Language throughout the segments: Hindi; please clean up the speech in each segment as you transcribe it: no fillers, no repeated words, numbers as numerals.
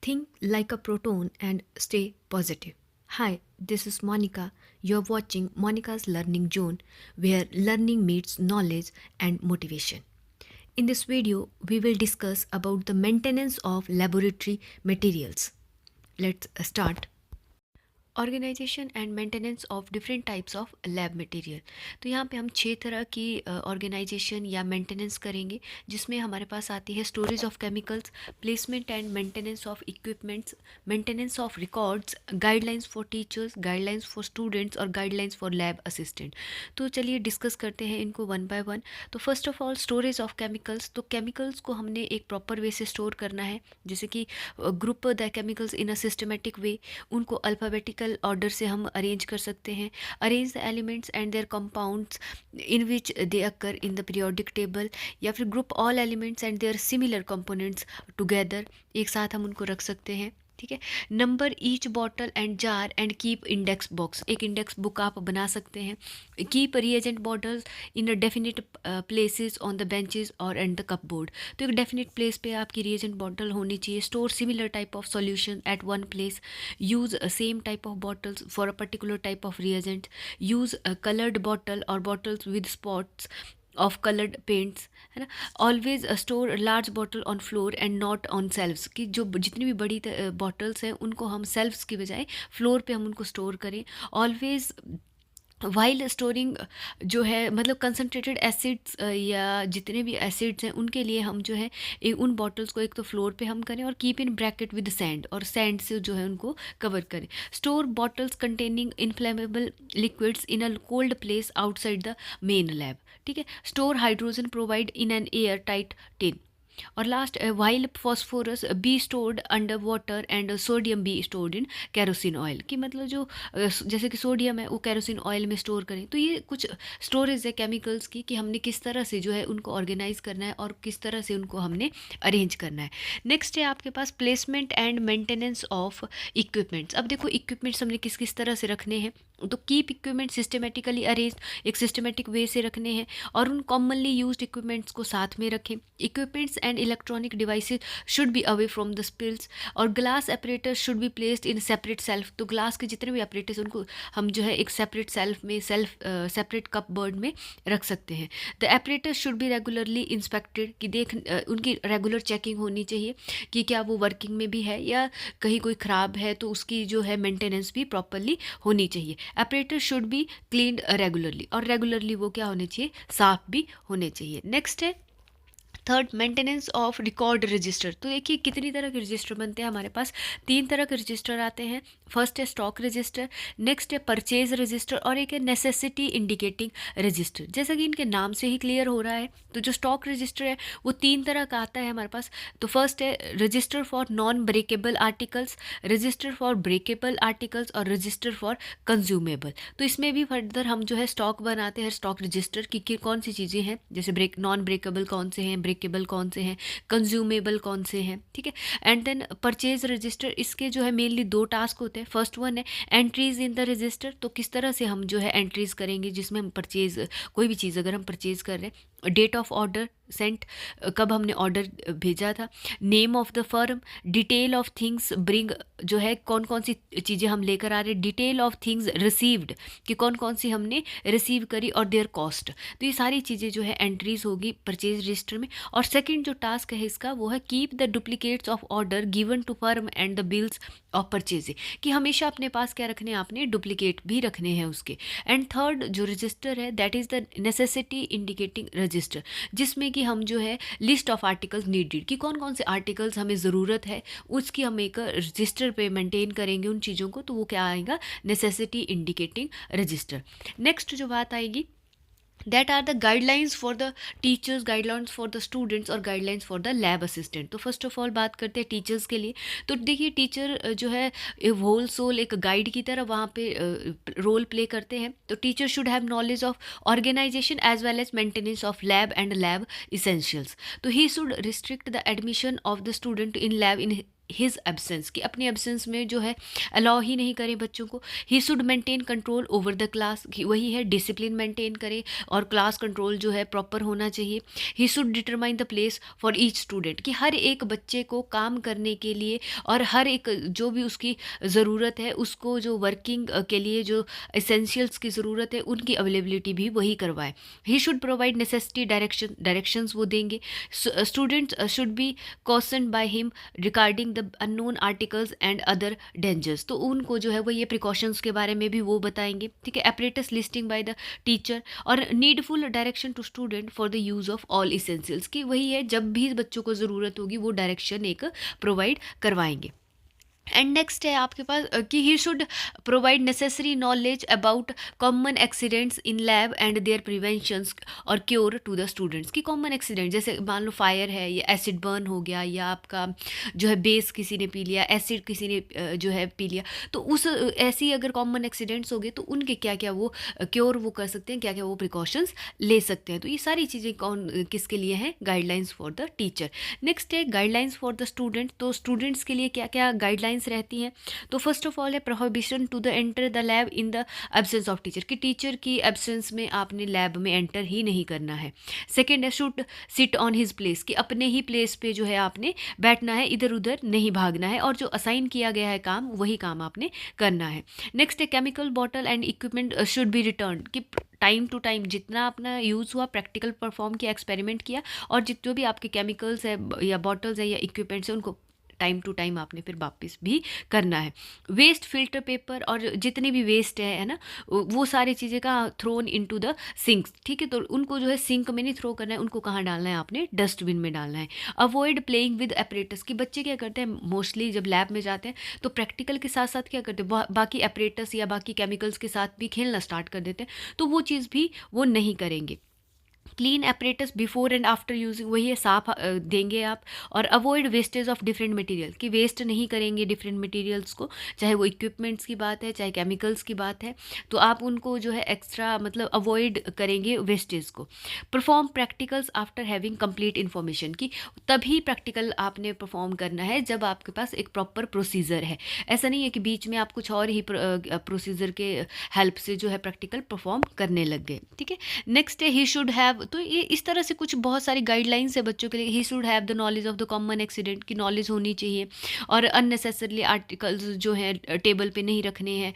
Think like a proton and stay positive. Hi, this is Monica. You're watching Monica's Learning Zone, where learning meets knowledge and motivation. In this video, we will discuss about the maintenance of laboratory materials. Let's start. Organisation and maintenance of different types of lab material. तो यहाँ पे हम 6 तरह की ऑर्गेनाइजेशन या मेंटेनेंस करेंगे, जिसमें हमारे पास आती है storage of chemicals, placement and maintenance of equipments, maintenance of records, guidelines for teachers, guidelines for students और गाइडलाइंस फॉर लैब असिस्टेंट। तो चलिए डिस्कस करते हैं इनको वन बाय वन। तो first of all storage of chemicals. तो केमिकल्स को हमने एक प्रॉपर वे से स्टोर करना है, जैसे कि group the chemicals in a systematic way. उनको अल्फ़ाबेटिकल ऑर्डर से हम अरेंज कर सकते हैं। Arrange the elements and their compounds in which they occur in the periodic table, या फिर group all elements and their similar components together, एक साथ हम उनको रख सकते हैं। ठीक है। Number each bottle and jar and keep index box, एक इंडेक्स बुक आप बना सकते हैं। Keep reagent bottles in a definite places on the benches और एंड द कप बोर्ड। तो एक डेफिनेट प्लेस पे आपकी रिएजेंट बॉटल होनी चाहिए। Store similar type of solution at one place. Use same type of bottles for a particular type of reagent. Use coloured bottle और bottles with spots of coloured paints, है ना। Always store large bottle on floor and not on shelves, कि जो जितनी भी बड़ी बॉटल्स हैं उनको हम सेल्व्स की बजाय फ्लोर पे हम उनको स्टोर करें। ऑलवेज वाइल स्टोरिंग जो है, मतलब कंसनट्रेटेड एसिड्स या जितने भी एसिड्स हैं उनके लिए हम जो है उन बॉटल्स को एक तो फ्लोर पे हम करें और keep in bracket with sand, और सैंड से जो है उनको कवर करें। Store bottles containing inflammable liquids in a cold place outside the main lab. ठीक है। Store hydrogen provide in an air tight tin. और last, while phosphorus be stored under water and sodium be stored in kerosene oil, कि मतलब जो जैसे कि सोडियम है वो कैरोसिन ऑयल में स्टोर करें। तो ये कुछ स्टोरेज है केमिकल्स की, कि हमने किस तरह से जो है उनको ऑर्गेनाइज करना है और किस तरह से उनको हमने अरेंज करना है। नेक्स्ट है आपके पास placement and maintenance of equipments. अब देखो इक्विपमेंट्स हमने किस किस तरह से रखने हैं। तो कीप इक्विपमेंट सिस्टमेटिकली अरेंज, एक सिस्टमेटिक वे से रखने हैं, और उन कॉमनली यूज्ड इक्विपमेंट्स को साथ में रखें। Equipments and electronic devices should be away from the spills, और glass operator should be placed in separate shelf. तो ग्लास के जितने भी ऑपरेटर्स उनको हम जो है एक सेपरेट सेल्फ में सेपरेट कप बोर्ड में रख सकते हैं। The operator should be regularly inspected, कि उनकी रेगुलर चेकिंग होनी चाहिए कि क्या वो वर्किंग में भी है, या कहीं कोई ख़राब है तो उसकी जो है मेंटेनेंस भी प्रॉपरली होनी चाहिए। Operator should B cleaned regularly, और रेगुलरली वो क्या होने चाहिए, साफ भी होने चाहिए। नेक्स्ट है third, maintenance of record register. तो देखिए कितनी तरह के रजिस्टर बनते हैं हमारे पास, 3 तरह के रजिस्टर आते हैं। फर्स्ट है स्टॉक रजिस्टर, नेक्स्ट है परचेज रजिस्टर, और एक है नेसेसिटी इंडिकेटिंग रजिस्टर। जैसा कि इनके नाम से ही क्लियर हो रहा है, तो जो स्टॉक रजिस्टर है वो 3 तरह का आता है हमारे पास। तो फर्स्ट है register for non breakable articles, register for breakable articles, और रजिस्टर फॉर कंज्यूमेबल। तो इसमें भी फर्दर हम जो है स्टॉक बनाते हैं, स्टॉक रजिस्टर की कौन सी चीज़ें हैं, जैसे नॉन ब्रेकेबल कौन से हैं, ब्रेकेबल कौन से हैं, कंज्यूमेबल कौन से हैं। ठीक है। एंड देन परचेज रजिस्टर, इसके जो है मेनली 2 टास्क होते हैं। फर्स्ट वन है एंट्रीज इन द रजिस्टर, तो किस तरह से हम जो है एंट्रीज करेंगे जिसमें हम परचेज, कोई भी चीज़ अगर हम परचेज कर रहे हैं। डेट ऑफ ऑर्डर सेंट, कब हमने ऑर्डर भेजा था। Name of the firm, detail of things bring, जो है कौन कौन सी चीज़ें हम लेकर आ रहे हैं। डिटेल ऑफ थिंग्स रिसीव्ड, कि कौन कौन सी हमने रिसीव करी, और देयर कॉस्ट। तो ये सारी चीज़ें जो है एंट्रीज होगी परचेज रजिस्टर में। और सेकंड जो टास्क है इसका वो है keep the duplicates of order given to firm and the bills of purchase, कि हमेशा अपने पास क्या रखने हैं, आपने डुप्लीकेट भी रखने हैं उसके। एंड थर्ड जो रजिस्टर है that is the necessity indicating register, जिसमें कि हम जो है लिस्ट ऑफ आर्टिकल्स नीडेड, कि कौन कौन से आर्टिकल्स हमें ज़रूरत है उसकी हम एक रजिस्टर पे मेंटेन करेंगे उन चीज़ों को, तो वो क्या आएगा, नेसेसिटी इंडिकेटिंग रजिस्टर। नेक्स्ट जो बात आएगी that are the guidelines for the teachers, guidelines for the students, और guidelines for the lab assistant. तो फर्स्ट ऑफ ऑल बात करते हैं टीचर्स के लिए। तो देखिए टीचर जो है होल सोल एक गाइड की तरह वहाँ पे रोल प्ले करते हैं। तो teacher should have knowledge of organisation as well as maintenance of lab and lab essentials. तो he should restrict the admission of the student in lab in his absence, कि अपनी एब्सेंस में जो है अलाउ ही नहीं करें बच्चों को. He should maintain control over the class, वही है डिसिप्लिन मेंटेन करें और क्लास कंट्रोल जो है प्रॉपर होना चाहिए. He should determine the place for each student, कि हर एक बच्चे को काम करने के लिए और हर एक जो भी उसकी ज़रूरत है उसको, जो वर्किंग के लिए जो एसेंशियल्स की ज़रूरत है उनकी अवेलेबिलिटी भी वही करवाए. He should provide necessity directions वो देंगे. Students should be cautioned by him regarding the unknown articles and other dangers, तो उनको जो है वो ये प्रिकॉशंस के बारे में भी वो बताएंगे. ठीक है. Apparatus listing by the teacher और needful direction to student for the use of all essentials, की वही है जब भी बच्चों को ज़रूरत होगी वो डायरेक्शन एक प्रोवाइड करवाएंगे. एंड नेक्स्ट है आपके पास कि he should provide necessary knowledge about common accidents in lab and their preventions और क्योर टू द स्टूडेंट्स, की कॉमन एक्सीडेंट जैसे मान लो फायर है या एसिड बर्न हो गया या आपका जो है बेस किसी ने पी लिया, एसिड किसी ने जो है पी लिया, तो उस ऐसी अगर कॉमन एक्सीडेंट्स हो गए तो उनके क्या क्या वो क्योर वो कर सकते हैं, क्या क्या वो प्रिकॉशंस ले सकते हैं. तो ये सारी चीज़ें कौन किसके लिए हैं, guidelines for the teacher. Next है गाइडलाइंस फॉर द स्टूडेंट. तो स्टूडेंट्स के लिए क्या क्या गाइडलाइंस रहती हैं. तो फर्स्ट ऑफ ऑल है prohibition to the enter the lab in the absence of teacher, कि टीचर की एब्सेंस में आपने लैब में एंटर ही नहीं करना है. सेकेंड है should sit on his place, कि अपने ही प्लेस पे जो है आपने बैठना है, इधर उधर नहीं भागना है और जो असाइन किया गया है काम वही काम आपने करना है. नेक्स्ट है chemical bottle and equipment should be return, कि टाइम टू टाइम जितना अपना यूज़ हुआ प्रैक्टिकल परफॉर्म किया, एक्सपेरिमेंट किया और जितने भी आपके केमिकल्स है या बॉटल्स है या इक्विपमेंट्स है उनको टाइम टू टाइम आपने फिर वापस भी करना है. वेस्ट फिल्टर पेपर और जितने भी वेस्ट है ना, वो सारी चीज़ें का थ्रोन इनटू द सिंक्स. ठीक है. तो उनको जो है सिंक में नहीं थ्रो करना है, उनको कहाँ डालना है, आपने डस्टबिन में डालना है. अवॉइड प्लेइंग विद एपरेटस, कि बच्चे क्या करते हैं मोस्टली जब लैब में जाते हैं तो प्रैक्टिकल के साथ साथ क्या करते हैं, बाकी एपरेटस या बाकी केमिकल्स के साथ भी खेलना स्टार्ट कर देते हैं, तो वो चीज़ भी वो नहीं करेंगे. Clean apparatus before and after using, वही है साफ देंगे आप. और avoid wastage of different material, कि वेस्ट नहीं करेंगे डिफरेंट मटेरियल्स को, चाहे वो इक्विपमेंट्स की बात है चाहे केमिकल्स की बात है, तो आप उनको जो है एक्स्ट्रा मतलब अवॉइड करेंगे वेस्टेज को. Perform practicals after having complete information, की तभी प्रैक्टिकल आपने परफॉर्म करना है जब आपके पास एक प्रॉपर प्रोसीजर है. ऐसा नहीं है कि बीच में आप कुछ और ही प्रोसीजर के हेल्प से जो है प्रैक्टिकल परफॉर्म करने लग गए. ठीक है. नेक्स्ट है ही शुड हैव, तो ये इस तरह से कुछ बहुत सारी गाइडलाइंस है बच्चों के लिए. He should have the knowledge of the common accident, की नॉलेज होनी चाहिए और अननेसेसरली आर्टिकल्स जो है टेबल पे नहीं रखने हैं.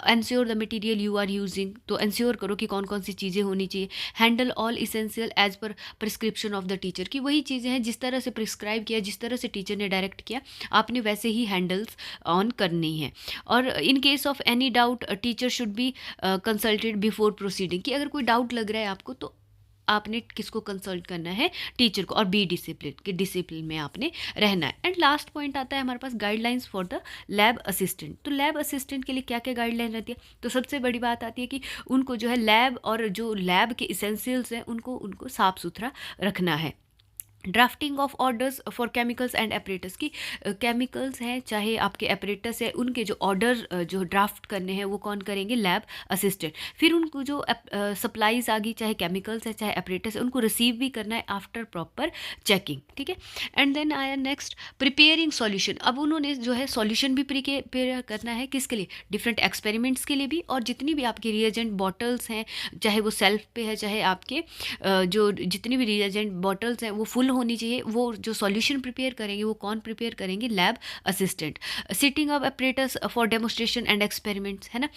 Ensure the material you are using, तो एंश्योर करो कि कौन कौन सी चीज़ें होनी चाहिए. Handle all essential as per prescription of the teacher, की वही चीज़ें हैं जिस तरह से प्रिस्क्राइब किया, जिस तरह से टीचर ने डायरेक्ट किया आपने वैसे ही हैंडल्स ऑन करनी है. और in case of any doubt teacher should be consulted before proceeding, कि अगर कोई डाउट लग रहा है आपको तो आपने किसको कंसल्ट करना है, टीचर को. और बी डिसिप्लिन, कि डिसिप्लिन में आपने रहना है. एंड लास्ट पॉइंट आता है हमारे पास guidelines for the lab assistant. तो लैब असिस्टेंट के लिए क्या क्या गाइडलाइन रहती है, तो सबसे बड़ी बात आती है कि उनको जो है लैब और जो लैब के इसेंशियल्स हैं उनको साफ सुथरा रखना है. Drafting of orders for chemicals and apparatus, की केमिकल्स हैं चाहे आपके एपरेटस है उनके जो ऑर्डर जो ड्राफ्ट करने हैं वो कौन करेंगे, लैब असिस्टेंट. फिर उनको जो सप्लाईज आ गई चाहे केमिकल्स है चाहे एपरेटस है उनको रिसीव भी करना है आफ्टर प्रॉपर चेकिंग. ठीक है. एंड देन आया नेक्स्ट प्रिपेयरिंग सॉल्यूशन. अब उन्होंने जो है सॉल्यूशन भी प्रिपेयर करना है किसके लिए, डिफरेंट एक्सपेरिमेंट्स के लिए भी. और जितनी भी आपकी रिएजेंट बॉटल्स हैं चाहे वो सेल्फ पे है चाहे आपके जो जितनी भी रिएजेंट बॉटल्स हैं वो फुल होनी चाहिए. वो जो सॉल्यूशन प्रिपेयर करेंगे वो कौन प्रिपेयर करेंगे, lab assistant. Sitting of apparatus for demonstration and experiments है ना,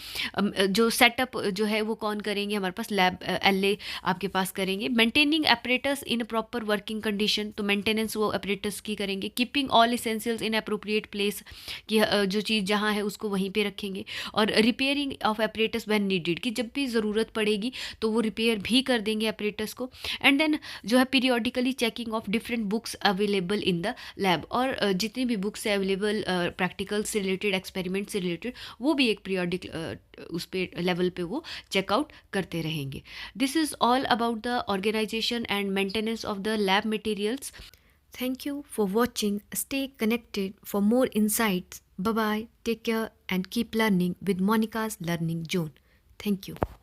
जो सेटअप जो है वो कौन करेंगे, हमारे पास लैब एलए आपके पास करेंगे. Maintaining apparatus in proper working condition, तो मेंटेनेंस वो एपरेटस की करेंगे. Keeping all essentials in appropriate place, कि जो चीज़ जहाँ है उसको वहीं पे रखेंगे. और repairing of apparatus when needed, कि जब भी ज़रूरत पड़ेगी तो वो रिपेयर भी कर देंगे एपरेटस को. एंड देन जो है periodically checking of different books available in the lab, और जितनी भी बुक्स है अवेलेबल प्रैक्टिकल से रिलेटेड एक्सपेरिमेंट से रिलेटेड वो भी एक पीरियोडिक उस पे लेवल पे वो चेकआउट करते रहेंगे. This is all about the organisation and maintenance of the lab materials. Thank you for watching. Stay connected for more insights. Bye bye. Take care and keep learning with Monica's Learning Zone. Thank you.